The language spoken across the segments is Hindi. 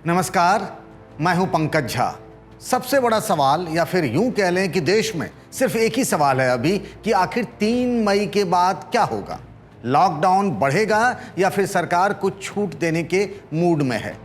नमस्कार, मैं हूं पंकज झा। सबसे बड़ा सवाल, या फिर यूं कह लें कि देश में सिर्फ एक ही सवाल है अभी कि आखिर 3 मई के बाद क्या होगा। लॉकडाउन बढ़ेगा या फिर सरकार कुछ छूट देने के मूड में है।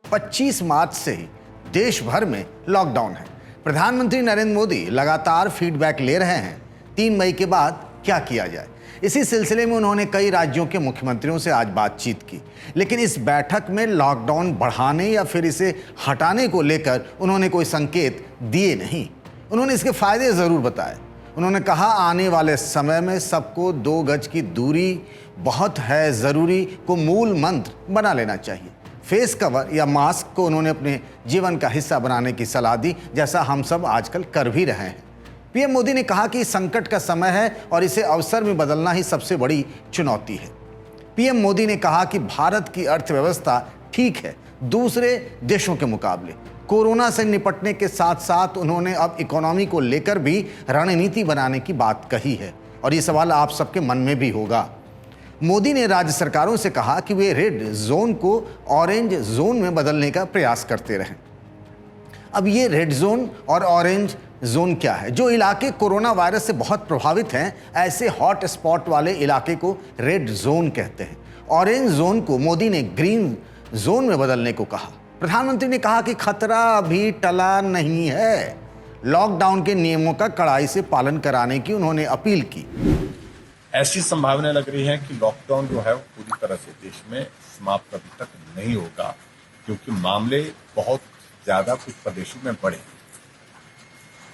25 मार्च से ही देश भर में लॉकडाउन है। प्रधानमंत्री नरेंद्र मोदी लगातार फीडबैक ले रहे हैं 3 मई के बाद क्या किया जाए। इसी सिलसिले में उन्होंने कई राज्यों के मुख्यमंत्रियों से आज बातचीत की, लेकिन इस बैठक में लॉकडाउन बढ़ाने या फिर इसे हटाने को लेकर उन्होंने कोई संकेत दिए नहीं। उन्होंने इसके फायदे जरूर बताए। उन्होंने कहा आने वाले समय में सबको 2 गज की दूरी बहुत है ज़रूरी को मूल मंत्र बना लेना चाहिए। फेस कवर या मास्क को उन्होंने अपने जीवन का हिस्सा बनाने की सलाह दी, जैसा हम सब आजकल कर भी रहे हैं। पीएम मोदी ने कहा कि संकट का समय है और इसे अवसर में बदलना ही सबसे बड़ी चुनौती है। पीएम मोदी ने कहा कि भारत की अर्थव्यवस्था ठीक है दूसरे देशों के मुकाबले। कोरोना से निपटने के साथ साथ उन्होंने अब इकोनॉमी को लेकर भी रणनीति बनाने की बात कही है, और ये सवाल आप सबके मन में भी होगा। मोदी ने राज्य सरकारों से कहा कि वे रेड जोन को ऑरेंज जोन में बदलने का प्रयास करते रहें। अब ये रेड जोन और ऑरेंज जोन क्या है? जो इलाके कोरोना वायरस से बहुत प्रभावित हैं, ऐसे हॉट स्पॉट वाले इलाके को रेड जोन कहते हैं। ऑरेंज जोन को मोदी ने ग्रीन जोन में बदलने को कहा। प्रधानमंत्री ने कहा कि खतरा अभी टला नहीं है। लॉकडाउन के नियमों का कड़ाई से पालन कराने की उन्होंने अपील की। ऐसी संभावना लग रही है कि लॉकडाउन जो है वो पूरी तरह से देश में समाप्त अभी तक नहीं होगा, क्योंकि मामले बहुत ज्यादा कुछ प्रदेशों में बढ़े।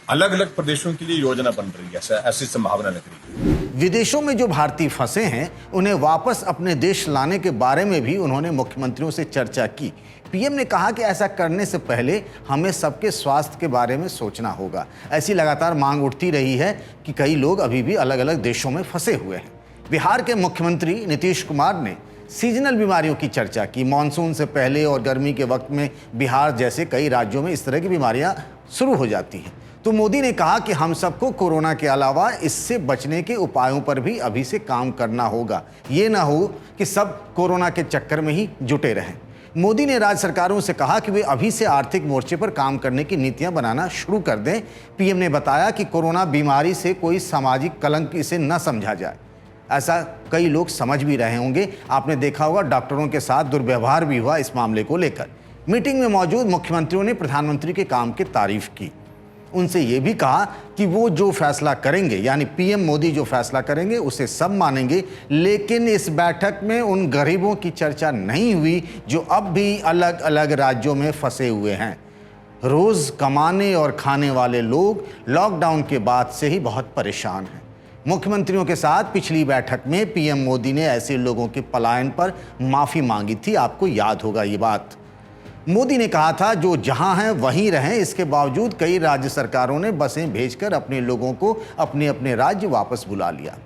अलग अलग प्रदेशों के लिए योजना बन रही है, ऐसी संभावना लग रही है। विदेशों में जो भारतीय फंसे हैं उन्हें वापस अपने देश लाने के बारे में भी उन्होंने मुख्यमंत्रियों से चर्चा की। पीएम ने कहा कि ऐसा करने से पहले हमें सबके स्वास्थ्य के बारे में सोचना होगा। ऐसी लगातार मांग उठती रही है कि कई लोग अभी भी अलग अलग देशों में फंसे हुए हैं। बिहार के मुख्यमंत्री नीतीश कुमार ने सीजनल बीमारियों की चर्चा की। मानसून से पहले और गर्मी के वक्त में बिहार जैसे कई राज्यों में इस तरह की बीमारियां शुरू हो जाती हैं। तो मोदी ने कहा कि हम सबको कोरोना के अलावा इससे बचने के उपायों पर भी अभी से काम करना होगा। ये ना हो कि सब कोरोना के चक्कर में ही जुटे रहें। मोदी ने राज्य सरकारों से कहा कि वे अभी से आर्थिक मोर्चे पर काम करने की नीतियां बनाना शुरू कर दें। पीएम ने बताया कि कोरोना बीमारी से कोई सामाजिक कलंक इसे न समझा जाए। ऐसा कई लोग समझ भी रहे होंगे। आपने देखा होगा डॉक्टरों के साथ दुर्व्यवहार भी हुआ इस मामले को लेकर। मीटिंग में मौजूद मुख्यमंत्रियों ने प्रधानमंत्री के काम की तारीफ की। उनसे ये भी कहा कि वो जो फैसला करेंगे, यानी पीएम मोदी जो फैसला करेंगे उसे सब मानेंगे, लेकिन इस बैठक में उन गरीबों की चर्चा नहीं हुई जो अब भी अलग अलग राज्यों में फंसे हुए हैं। रोज कमाने और खाने वाले लोग लॉकडाउन के बाद से ही बहुत परेशान हैं। मुख्यमंत्रियों के साथ पिछली बैठक में पीएम मोदी ने ऐसे लोगों के पलायन पर माफी मांगी थी। आपको याद होगा ये बात। मोदी ने कहा था जो जहां हैं वहीं रहें। इसके बावजूद कई राज्य सरकारों ने बसें भेजकर अपने लोगों को अपने अपने राज्य वापस बुला लिया।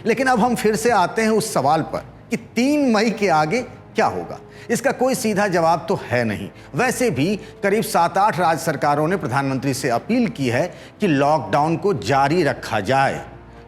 लेकिन अब हम फिर से आते हैं उस सवाल पर कि 3 मई के आगे क्या होगा। इसका कोई सीधा जवाब तो है नहीं। वैसे भी करीब 7-8 राज्य सरकारों ने प्रधानमंत्री से अपील की है कि लॉकडाउन को जारी रखा जाए,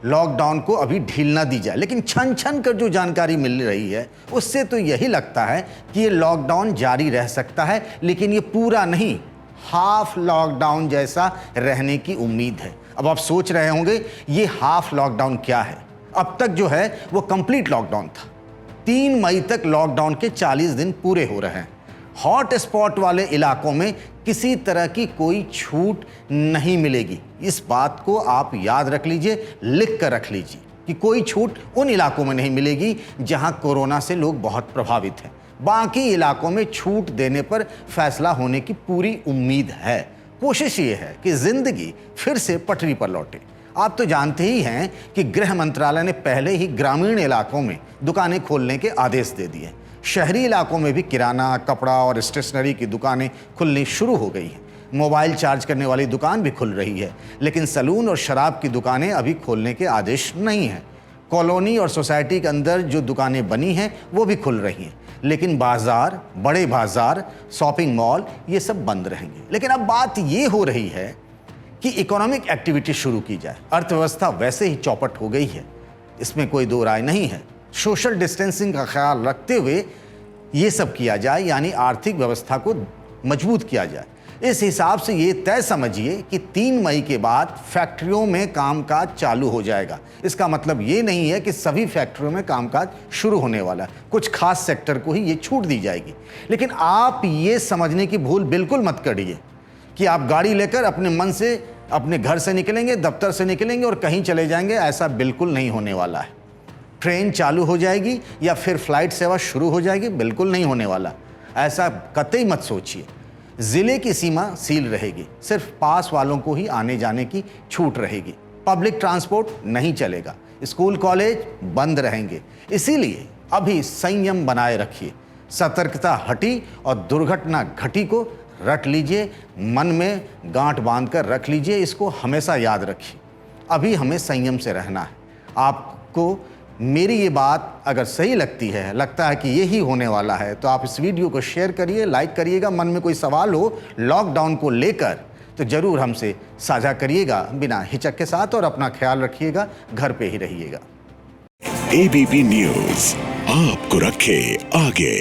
लॉकडाउन को अभी ढील ना दी जाए। लेकिन छन छन कर जो जानकारी मिल रही है उससे तो यही लगता है कि ये लॉकडाउन जारी रह सकता है, लेकिन ये पूरा नहीं, हाफ लॉकडाउन जैसा रहने की उम्मीद है। अब आप सोच रहे होंगे ये हाफ लॉकडाउन क्या है। अब तक जो है वो कंप्लीट लॉकडाउन था। 3 मई तक लॉकडाउन के 40 दिन पूरे हो रहे हैं। हॉट स्पॉट वाले इलाकों में किसी तरह की कोई छूट नहीं मिलेगी। इस बात को आप याद रख लीजिए, लिख कर रख लीजिए कि कोई छूट उन इलाकों में नहीं मिलेगी जहां कोरोना से लोग बहुत प्रभावित हैं। बाकी इलाकों में छूट देने पर फैसला होने की पूरी उम्मीद है। कोशिश ये है कि जिंदगी फिर से पटरी पर लौटे। आप तो जानते ही हैं कि गृह मंत्रालय ने पहले ही ग्रामीण इलाकों में दुकानें खोलने के आदेश दे दिए। शहरी इलाकों में भी किराना, कपड़ा और स्टेशनरी की दुकानें खुलनी शुरू हो गई हैं। मोबाइल चार्ज करने वाली दुकान भी खुल रही है, लेकिन सलून और शराब की दुकानें अभी खोलने के आदेश नहीं हैं। कॉलोनी और सोसाइटी के अंदर जो दुकानें बनी हैं वो भी खुल रही हैं, लेकिन बाजार, बड़े बाजार, शॉपिंग मॉल ये सब बंद रहेंगे। लेकिन अब बात ये हो रही है कि इकोनॉमिक एक्टिविटी शुरू की जाए। अर्थव्यवस्था वैसे ही चौपट हो गई है, इसमें कोई दो राय नहीं है। सोशल डिस्टेंसिंग का ख्याल रखते हुए ये सब किया जाए, यानी आर्थिक व्यवस्था को मजबूत किया जाए। इस हिसाब से ये तय समझिए कि 3 मई के बाद फैक्ट्रियों में कामकाज चालू हो जाएगा। इसका मतलब ये नहीं है कि सभी फैक्ट्रियों में कामकाज शुरू होने वाला है, कुछ खास सेक्टर को ही ये छूट दी जाएगी। लेकिन आप ये समझने की भूल बिल्कुल मत करिए कि आप गाड़ी लेकर अपने मन से अपने घर से निकलेंगे, दफ्तर से निकलेंगे और कहीं चले जाएंगे। ऐसा बिल्कुल नहीं होने वाला है। ट्रेन चालू हो जाएगी या फिर फ्लाइट सेवा शुरू हो जाएगी, बिल्कुल नहीं होने वाला। ऐसा कतई मत सोचिए। जिले की सीमा सील रहेगी, सिर्फ पास वालों को ही आने जाने की छूट रहेगी। पब्लिक ट्रांसपोर्ट नहीं चलेगा, स्कूल कॉलेज बंद रहेंगे। इसीलिए अभी संयम बनाए रखिए, सतर्कता हटी और दुर्घटना घटी को रट लीजिए, मन में गांठ बांध कर रख लीजिए। इसको हमेशा याद रखिए। अभी हमें संयम से रहना है। आपको मेरी ये बात अगर सही लगता है कि यही होने वाला है, तो आप इस वीडियो को शेयर करिए, लाइक करिएगा। मन में कोई सवाल हो लॉकडाउन को लेकर तो ज़रूर हमसे साझा करिएगा बिना हिचक के साथ, और अपना ख्याल रखिएगा, घर पे ही रहिएगा। एबीपी न्यूज़ आपको रखे आगे।